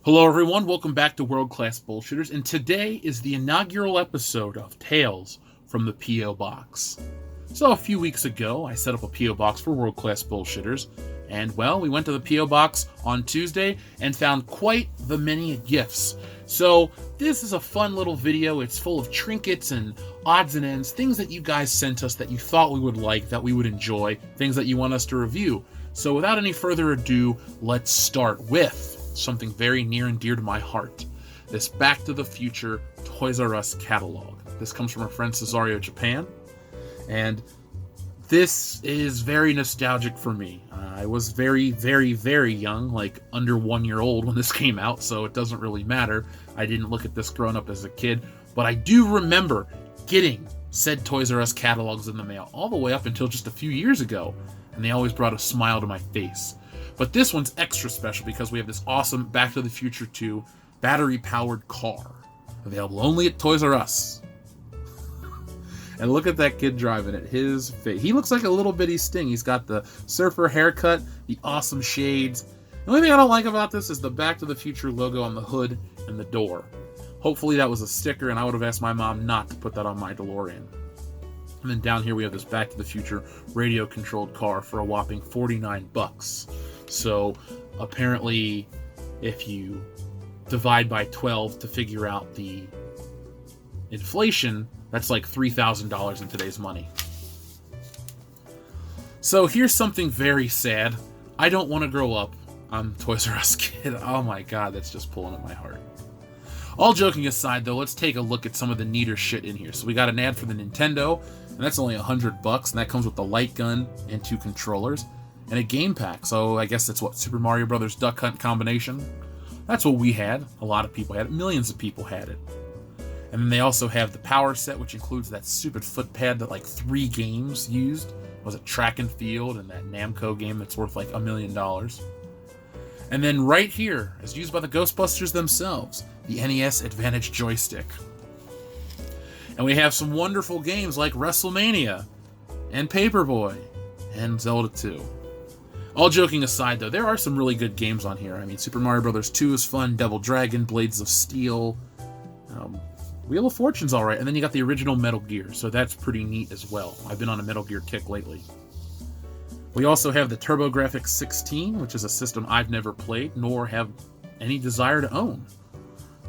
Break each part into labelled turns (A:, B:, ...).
A: Hello, everyone. Welcome back to World Class Bullshitters, and today is the inaugural episode of Tales from the PO Box. So, a few weeks ago, I set up a PO Box for World Class Bullshitters, and well, we went to the PO Box on Tuesday and found quite the many gifts. So, this is a fun little video. It's full of trinkets and odds and ends, things that you guys sent us that you thought we would like, that we would enjoy, things that you want us to review. So, without any further ado, let's start with something very near and dear to my heart. This Back to the Future Toys R Us catalog. This comes from our friend Cesario, Japan. And this is very nostalgic for me. I was very, very, very young, like under 1 year old when this came out, so it doesn't really matter. I didn't look at this growing up as a kid, but I do remember getting said Toys R Us catalogs in the mail all the way up until just a few years ago, and they always brought a smile to my face. But this one's extra special because we have this awesome Back to the Future 2 battery-powered car, available only at Toys R Us. And look at that kid driving it. His face. He looks like a little bitty Sting. He's got the surfer haircut, the awesome shades. The only thing I don't like about this is the Back to the Future logo on the hood and the door. Hopefully that was a sticker, and I would have asked my mom not to put that on my DeLorean. And then down here we have this Back to the Future radio-controlled car for a whopping $49. So apparently, if you divide by 12 to figure out the inflation, that's like $3,000 in today's money. So here's something very sad. I don't want to grow up. I'm a Toys R Us kid. Oh my god, that's just pulling at my heart. All joking aside, though, let's take a look at some of the neater shit in here. So we got an ad for the Nintendo, and that's only $100, and that comes with the light gun and 2 controllers. And a game pack, so I guess that's what, Super Mario Brothers Duck Hunt combination? That's what we had. A lot of people had it. Millions of people had it. And then they also have the power set, which includes that stupid foot pad that like 3 games used. Was it Track and Field and that Namco game that's worth like $1 million. And then right here, as used by the Ghostbusters themselves, the NES Advantage joystick. And we have some wonderful games like WrestleMania and Paperboy and Zelda 2. All joking aside, though, there are some really good games on here. I mean, Super Mario Bros. 2 is fun, Double Dragon, Blades of Steel, Wheel of Fortune's alright, and then you got the original Metal Gear, so that's pretty neat as well. I've been on a Metal Gear kick lately. We also have the TurboGrafx 16, which is a system I've never played, nor have any desire to own.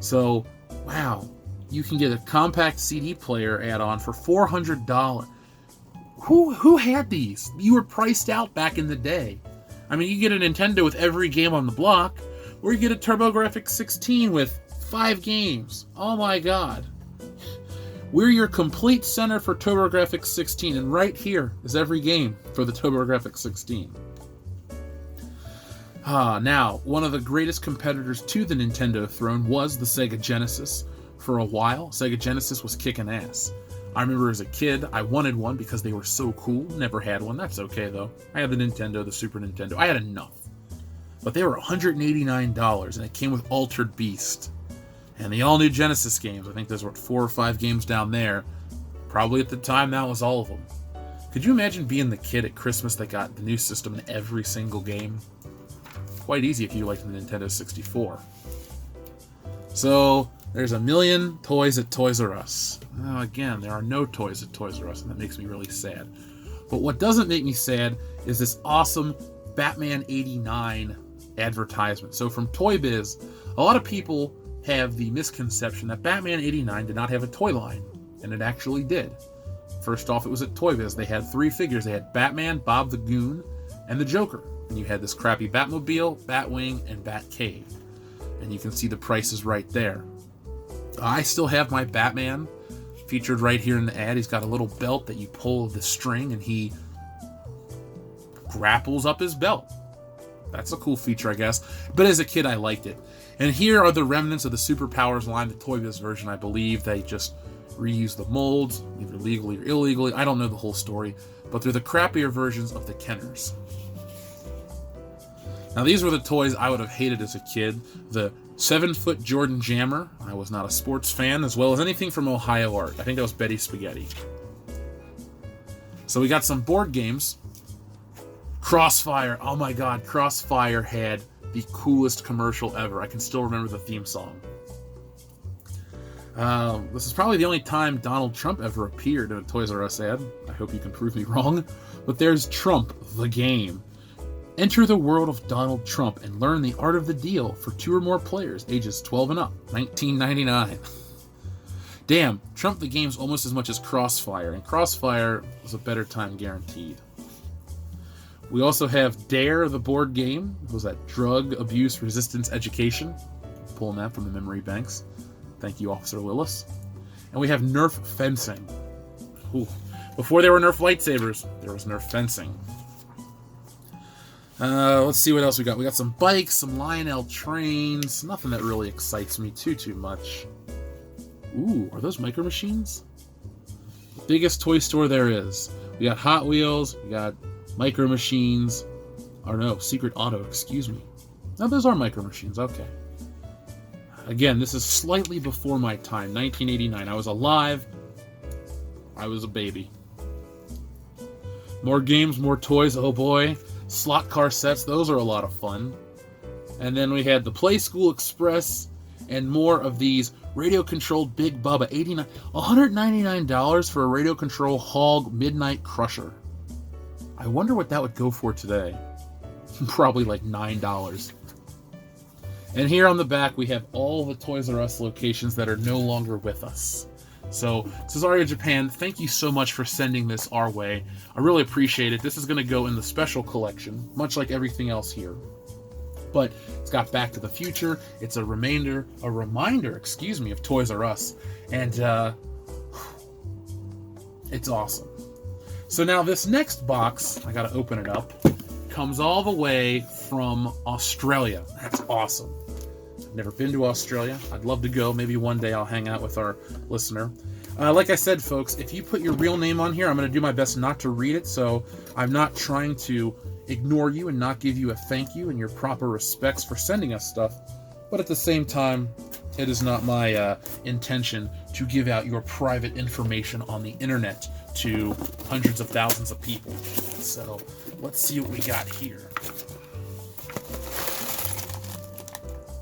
A: So, wow, you can get a compact CD player add-on for $400. Who had these? You were priced out back in the day. I mean, you get a Nintendo with every game on the block, or you get a TurboGrafx 16 with 5 games. Oh my god. We're your complete center for TurboGrafx 16, and right here is every game for the TurboGrafx 16. Now, one of the greatest competitors to the Nintendo throne was the Sega Genesis. For a while, Sega Genesis was kicking ass. I remember as a kid, I wanted one because they were so cool. Never had one. That's okay, though. I had the Nintendo, the Super Nintendo. I had enough. But they were $189, and it came with Altered Beast. And the all-new Genesis games. I think there's, 4 or 5 games down there. Probably at the time, that was all of them. Could you imagine being the kid at Christmas that got the new system in every single game? Quite easy if you liked the Nintendo 64. So, there's a million toys at Toys R Us. Again, there are no toys at Toys R Us, and that makes me really sad. But what doesn't make me sad is this awesome Batman 89 advertisement. So from Toy Biz, a lot of people have the misconception that Batman 89 did not have a toy line, and it actually did. First off, it was at Toy Biz. They had 3 figures. They had Batman, Bob the Goon, and the Joker. And you had this crappy Batmobile, Batwing, and Batcave. And you can see the prices right there. I still have my Batman featured right here in the ad. He's got a little belt that you pull the string and he grapples up his belt. That's a cool feature, I guess. But as a kid, I liked it. And here are the remnants of the Superpowers line, the Toy Biz version. I believe they just reused the molds, either legally or illegally. I don't know the whole story. But they're the crappier versions of the Kenners. Now, these were the toys I would have hated as a kid. The 7-foot Jordan Jammer. I was not a sports fan, as well as anything from Ohio Art. I think that was Betty Spaghetti. So we got some board games. Crossfire. Oh my god, Crossfire had the coolest commercial ever. I can still remember the theme song. This is probably the only time Donald Trump ever appeared in a Toys R Us ad. I hope you can prove me wrong. But there's Trump, the game. Enter the world of Donald Trump and learn the art of the deal for 2 or more players, ages 12 and up, $19.99. Damn, Trump the game's almost as much as Crossfire, and Crossfire was a better time guaranteed. We also have Dare, the board game. What was that? Drug Abuse Resistance Education. Pulling that from the memory banks. Thank you, Officer Willis. And we have Nerf Fencing. Ooh. Before there were Nerf lightsabers, there was Nerf Fencing. Let's see what else we got. We got some bikes, some Lionel trains. Nothing that really excites me too much. Ooh, are those Micro Machines? The biggest toy store there is. We got Hot Wheels, we got Micro Machines. Or no, Secret Auto, excuse me. No, those are Micro Machines, okay. Again, this is slightly before my time, 1989. I was alive. I was a baby. More games, more toys, oh boy. Slot car sets, those are a lot of fun. And then we had the Play School Express and more of these radio-controlled Big Bubba. $199 for a radio-control Hog Midnight Crusher. I wonder what that would go for today. Probably like $9. And here on the back, we have all the Toys R Us locations that are no longer with us. So, Cesario Japan, thank you so much for sending this our way. I really appreciate it. This is going to go in the special collection, much like everything else here. But it's got Back to the Future. It's a reminder, of Toys R Us. And it's awesome. So now this next box, I got to open it up, comes all the way from Australia. That's awesome. Never been to Australia. I'd love to go. Maybe one day I'll hang out with our listener. Like I said, folks, if you put your real name on here, I'm going to do my best not to read it, so I'm not trying to ignore you and not give you a thank you and your proper respects for sending us stuff. But at the same time, it is not my intention to give out your private information on the internet to hundreds of thousands of people. So let's see what we got here.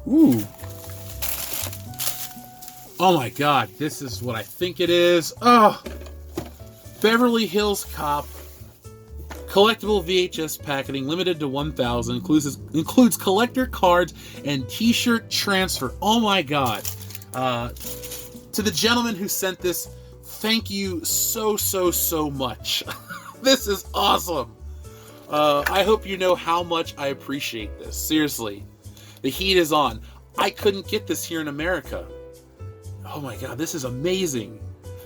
A: Ooh. Oh my god, this is what I think it is. Oh! Beverly Hills Cop. Collectible VHS packaging, limited to 1,000. Includes collector cards and t-shirt transfer. Oh my god. To the gentleman who sent this, thank you so much. This is awesome. I hope you know how much I appreciate this. Seriously. The heat is on. I couldn't get this here in America. Oh my god, this is amazing.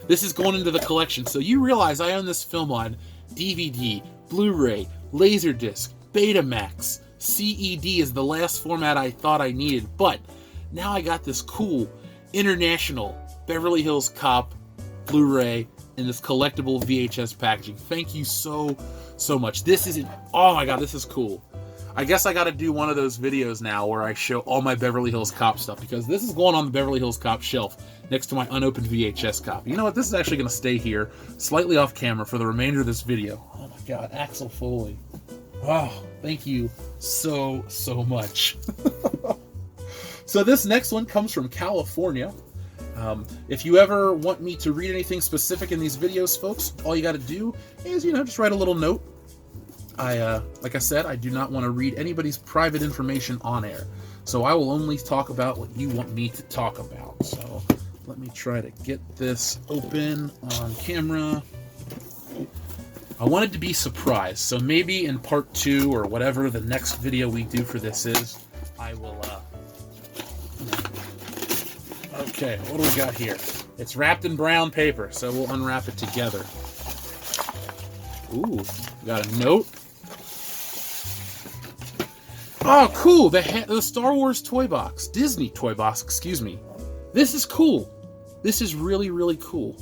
A: This is going into the collection. So you realize I own this film on DVD, Blu-ray, Laserdisc, Betamax. CED is the last format I thought I needed. But now I got this cool international Beverly Hills Cop Blu-ray in this collectible VHS packaging. Thank you so much. This is, oh my god, this is cool. I guess I got to do one of those videos now where I show all my Beverly Hills Cop stuff, because this is going on the Beverly Hills Cop shelf next to my unopened VHS copy. You know what? This is actually going to stay here, slightly off camera, for the remainder of this video. Oh my god, Axel Foley. Wow, thank you so much. So this next one comes from California. If you ever want me to read anything specific in these videos, folks, all you got to do is, just write a little note. Like I said, I do not want to read anybody's private information on air. So I will only talk about what you want me to talk about. So let me try to get this open on camera. I wanted to be surprised. So maybe in part 2 or whatever the next video we do for this is, I will, okay, what do we got here? It's wrapped in brown paper, so we'll unwrap it together. Ooh, we got a note. Oh, cool! The Star Wars toy box. Disney toy box, excuse me. This is cool. This is really cool.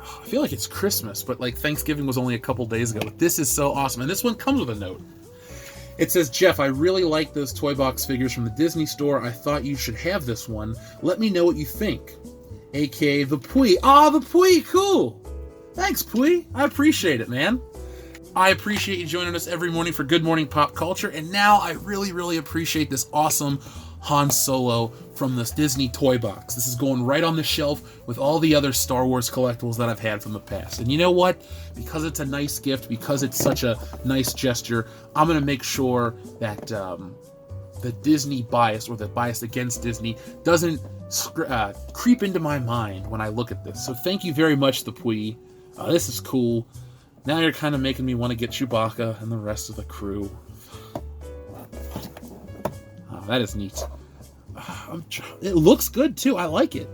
A: I feel like it's Christmas, but like Thanksgiving was only a couple days ago. But this is so awesome. And this one comes with a note. It says, Jeff, I really like those toy box figures from the Disney store. I thought you should have this one. Let me know what you think. AKA the Pui. Ah, the Pui, cool! Thanks, Pui. I appreciate it, man. I appreciate you joining us every morning for Good Morning Pop Culture. And now I really, really appreciate this awesome Han Solo from this Disney toy box. This is going right on the shelf with all the other Star Wars collectibles that I've had from the past. And you know what? Because it's a nice gift, because it's such a nice gesture, I'm going to make sure that the Disney bias, or the bias against Disney, doesn't creep into my mind when I look at this. So thank you very much, the Pui. This is cool. Now you're kind of making me want to get Chewbacca and the rest of the crew. Oh, that is neat. It looks good, too. I like it.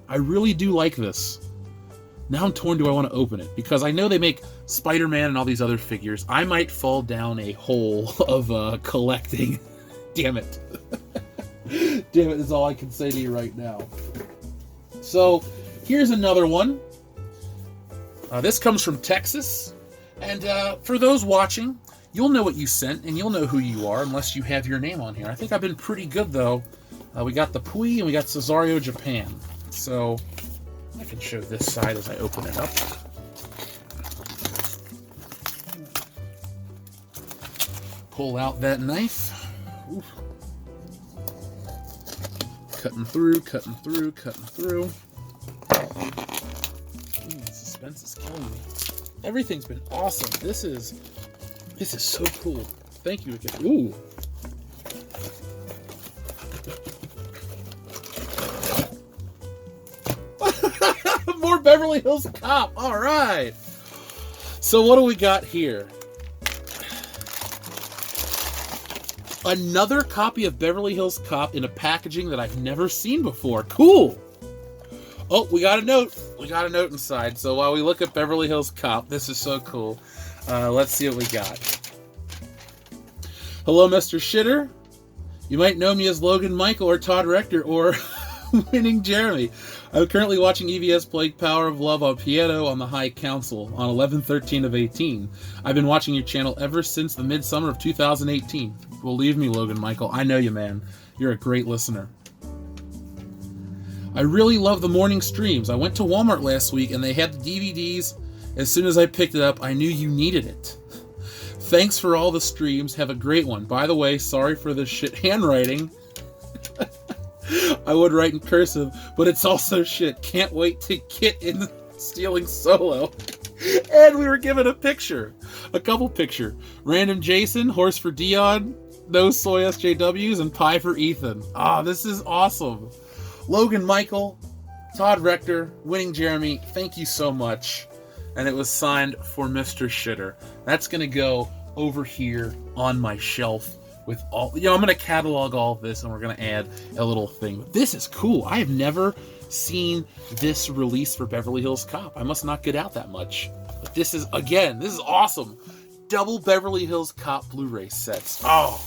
A: I really do like this. Now I'm torn, do I want to open it? Because I know they make Spider-Man and all these other figures. I might fall down a hole of collecting. Damn it. Damn it is all I can say to you right now. So, here's another one. This comes from Texas. And for those watching, you'll know what you sent, and you'll know who you are, unless you have your name on here. I think I've been pretty good, though. We got the Pui, and we got Cesario, Japan. So, I can show this side as I open it up. Pull out that knife. Oof. Cutting through, cutting through, cutting through. The suspense is killing me. Everything's been awesome. This is so cool. Thank you again. Ooh. More Beverly Hills Cop. All right. So what do we got here? Another copy of Beverly Hills Cop in a packaging that I've never seen before. Cool. Oh, we got a note. We got a note inside. So while we look at Beverly Hills Cop, this is so cool. Let's see what we got. Hello, Mr. Shitter. You might know me as Logan Michael or Todd Rector or Winning Jeremy. I'm currently watching EVS play Power of Love on piano on the High Council on 11/13 of 18. I've been watching your channel ever since the midsummer of 2018. Believe me, Logan Michael, I know you, man. You're a great listener. I really love the morning streams. I went to Walmart last week and they had the DVDs. As soon as I picked it up, I knew you needed it. Thanks for all the streams. Have a great one. By the way, sorry for the shit handwriting. I would write in cursive, but it's also shit. Can't wait to get in Stealing Solo. And we were given a picture. A couple picture. Random Jason, Horse for Dion, No Soy SJWs, and Pie for Ethan. Ah, this is awesome. Logan Michael, Todd Rector, Winning Jeremy, thank you so much. And it was signed for Mr. Shitter. That's going to go over here on my shelf with all... I'm going to catalog all of this and we're going to add a little thing. But this is cool. I have never seen this release for Beverly Hills Cop. I must not get out that much. But this is, again, this is awesome. Double Beverly Hills Cop Blu-ray sets. Oh,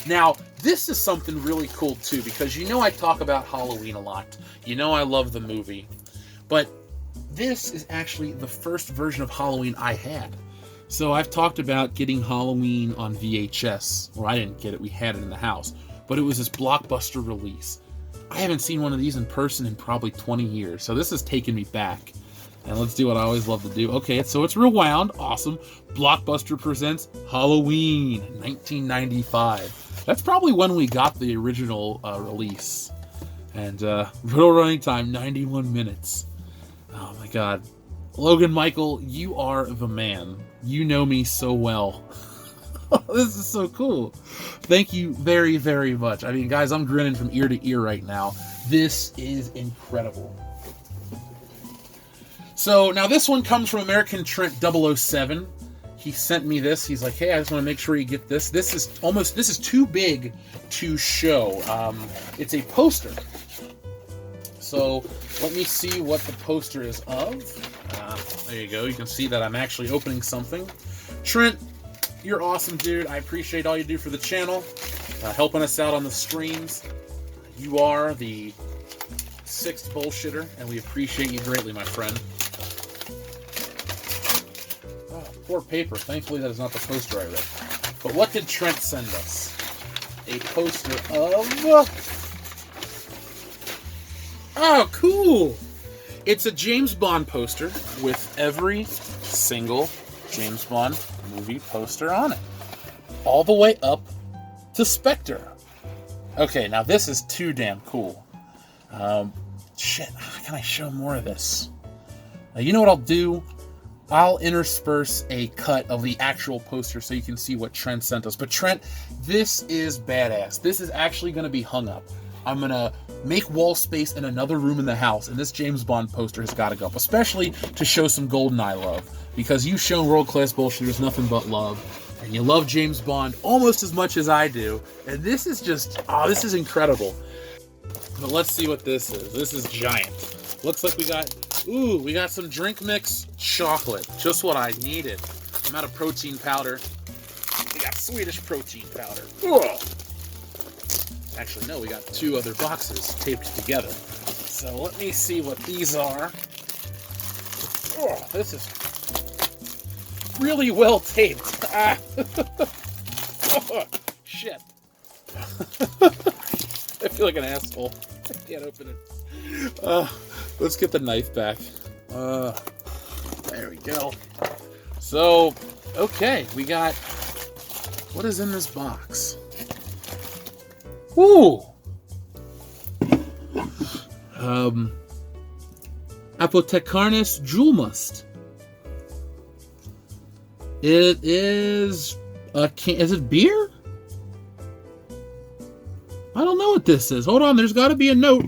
A: now this is something really cool too, because I talk about Halloween a lot. I love the movie. But this is actually the first version of Halloween I had. So I've talked about getting Halloween on VHS. Well, I didn't get it. We had it in the house. But it was this blockbuster release. I haven't seen one of these in person in probably 20 years. So this has taken me back. And let's do what I always love to do. Okay, so it's rewound. Awesome. Blockbuster presents Halloween 1995. That's probably when we got the original release. And total running time, 91 minutes. Oh my god. Logan Michael, you are the man. You know me so well. This is so cool. Thank you very, very much. I mean, guys, I'm grinning from ear to ear right now. This is incredible. So, now this one comes from American Trent 007. He sent me this. He's like, hey, I just want to make sure you get this. This is too big to show. It's a poster. So, let me see what the poster is of. There you go. You can see that I'm actually opening something. Trent, you're awesome, dude. I appreciate all you do for the channel, helping us out on the streams. You are the 6th bullshitter, and we appreciate you greatly, my friend. Oh, poor paper. Thankfully, that is not the poster I read. But what did Trent send us? A poster of... Oh, cool! It's a James Bond poster with every single James Bond movie poster on it. All the way up to Spectre. Okay, now this is too damn cool. Shit, how can I show more of this? You know what I'll do? I'll intersperse a cut of the actual poster so you can see what Trent sent us. But Trent, this is badass. This is actually going to be hung up. I'm going to make wall space in another room in the house, and this James Bond poster has got to go up, especially to show some GoldenEye love, because you've shown World Class Bullshitters nothing but love, and you love James Bond almost as much as I do, and this is just, this is incredible. But let's see what this is. This is giant. Looks like we got some drink mix chocolate, just what I needed. I'm out of protein powder. We got Swedish protein powder. Ugh. Actually, no, we got 2 other boxes taped together. So let me see what these are. Oh, this is really well taped. Oh, shit. I feel like an asshole. I can't open it. Let's get the knife back. There we go. So, okay, we got... What is in this box? Ooh! Apothecarnes Jewel Must. It is... is it beer? I don't know what this is. Hold on, there's got to be a note.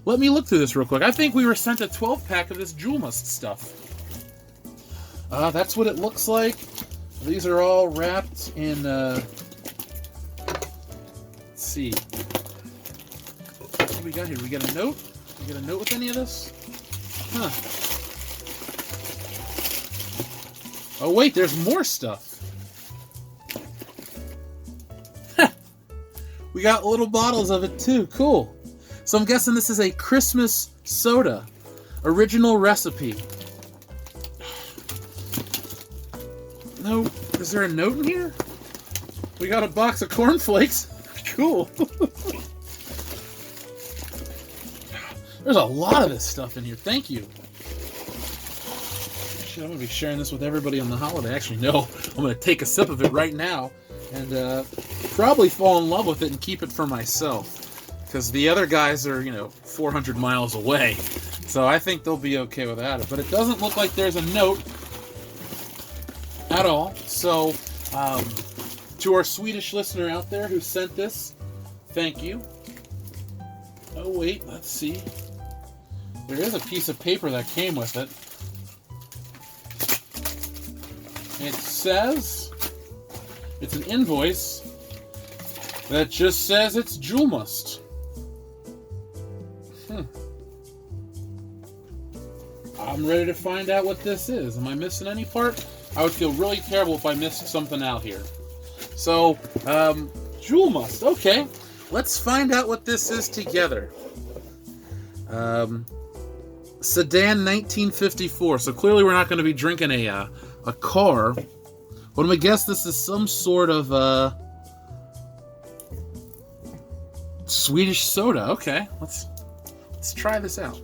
A: Let me look through this real quick. I think we were sent a 12-pack of this Jewel Must stuff. That's what it looks like. These are all wrapped in, let's see. What do we got here? We got a note? We get a note with any of this? Huh. Oh, wait, there's more stuff. We got little bottles of it, too. Cool. So I'm guessing this is a Christmas soda. Original recipe. No, is there a note in here? We got a box of cornflakes. Cool. There's a lot of this stuff in here. Thank you. Shit, I'm going to be sharing this with everybody on the holiday. Actually, no. I'm going to take a sip of it right now and probably fall in love with it and keep it for myself. Because the other guys are, 400 miles away. So I think they'll be okay without it. But it doesn't look like there's a note at all. So, to our Swedish listener out there who sent this, thank you. Oh, wait, let's see. There is a piece of paper that came with it. It says, it's an invoice that just says it's Jewel Must. I'm ready to find out what this is. Am I missing any part? I would feel really terrible if I missed something out here. So, Jewel Must. Okay, let's find out what this is together. Sedan 1954. So clearly we're not going to be drinking a car. But I'm going to guess this is some sort of Swedish soda. Okay, let's try this out.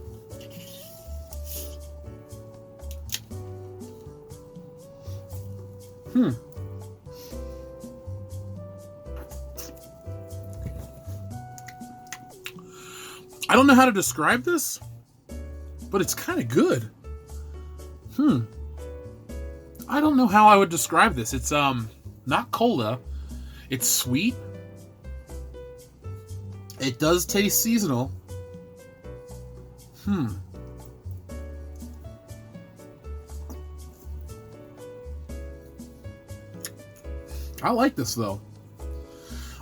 A: I don't know how to describe this, but it's kind of good. I don't know how I would describe this. It's not cola. It's sweet. It does taste seasonal. I like this, though.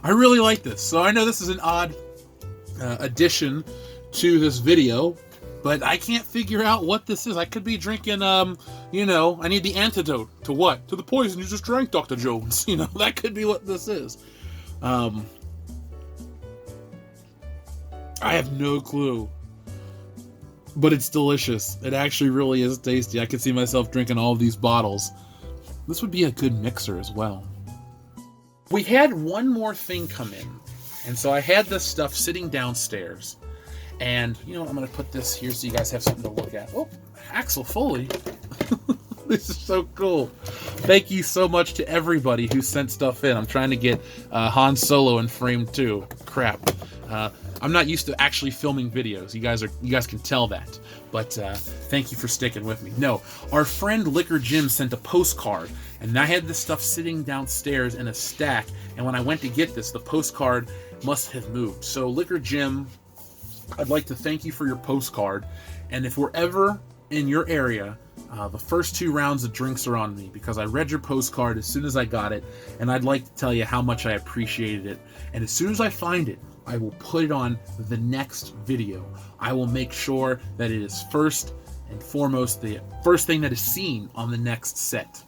A: I really like this. So I know this is an odd addition to this video, but I can't figure out what this is. I could be drinking, I need the antidote to what? To the poison you just drank, Dr. Jones. That could be what this is. I have no clue. But it's delicious. It actually really is tasty. I could see myself drinking all of these bottles. This would be a good mixer as well. We had one more thing come in. And so I had this stuff sitting downstairs. And, I'm going to put this here so you guys have something to look at. Oh, Axel Foley. This is so cool. Thank you so much to everybody who sent stuff in. I'm trying to get Han Solo in frame 2. Crap. I'm not used to actually filming videos. You guys can tell that. But thank you for sticking with me. No, our friend Liquor Jim sent a postcard, and I had this stuff sitting downstairs in a stack, and when I went to get this, the postcard must have moved. So Liquor Jim, I'd like to thank you for your postcard, and if we're ever in your area, the first 2 rounds of drinks are on me, because I read your postcard as soon as I got it, and I'd like to tell you how much I appreciated it. And as soon as I find it, I will put it on the next video. I will make sure that it is first and foremost the first thing that is seen on the next set.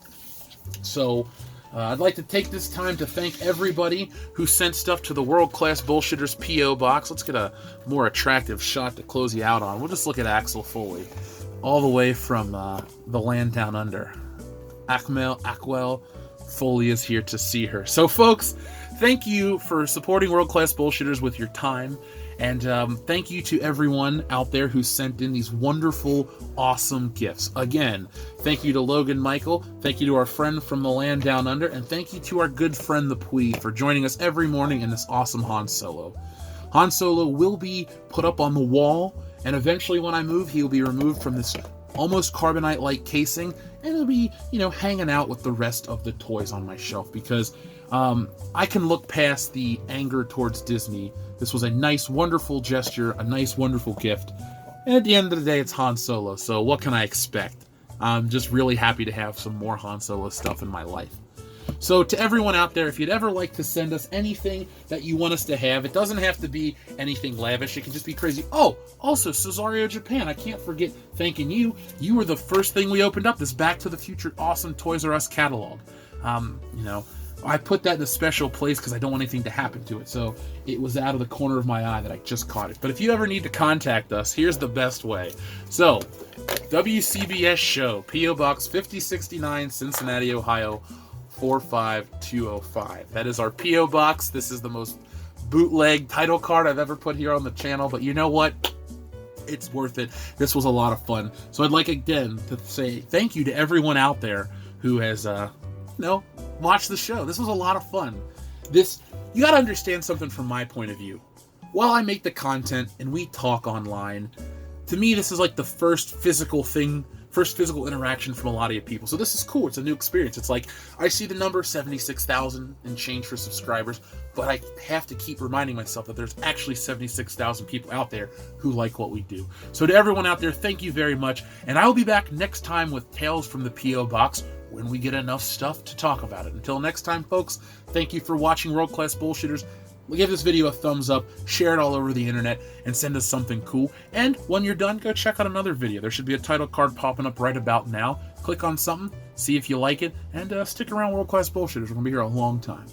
A: So I'd like to take this time to thank everybody who sent stuff to the World Class Bullshitters PO Box. Let's get a more attractive shot to close you out on. We'll just look at Axel Foley, all the way from the land down under. Ackwell Foley is here to see her. So folks, thank you for supporting World Class Bullshitters with your time. And thank you to everyone out there who sent in these wonderful, awesome gifts. Again, thank you to Logan Michael. Thank you to our friend from the land down under. And thank you to our good friend the Pui for joining us every morning in this awesome Han Solo. Han Solo will be put up on the wall. And eventually when I move, he'll be removed from this almost carbonite-like casing. And he'll be, hanging out with the rest of the toys on my shelf. Because I can look past the anger towards Disney. This was a nice, wonderful gesture, a nice, wonderful gift. And at the end of the day, it's Han Solo, so what can I expect? I'm just really happy to have some more Han Solo stuff in my life. So to everyone out there, if you'd ever like to send us anything that you want us to have, it doesn't have to be anything lavish. It can just be crazy. Oh, also, Cesario Japan, I can't forget thanking you. You were the first thing we opened up, this Back to the Future awesome Toys R Us catalog. I put that in a special place because I don't want anything to happen to it. So it was out of the corner of my eye that I just caught it. But if you ever need to contact us, here's the best way. So, WCBs Show, P.O. Box 5069, Cincinnati, Ohio, 45205. That is our P.O. Box. This is the most bootleg title card I've ever put here on the channel. But you know what? It's worth it. This was a lot of fun. So I'd like again to say thank you to everyone out there who has, watch the show. This was a lot of fun. You got to understand something from my point of view. While I make the content and we talk online, to me this is like the first physical interaction from a lot of you people. So this is cool. It's a new experience. It's like I see the number 76,000 and change for subscribers, but I have to keep reminding myself that there's actually 76,000 people out there who like what we do. So to everyone out there, thank you very much. And I will be back next time with Tales from the P.O. Box, when we get enough stuff to talk about it. Until next time, folks, thank you for watching World Class Bullshitters. Give this video a thumbs up, share it all over the internet, and send us something cool. And when you're done, go check out another video. There should be a title card popping up right about now. Click on something, see if you like it, and stick around World Class Bullshitters. We're going to be here a long time.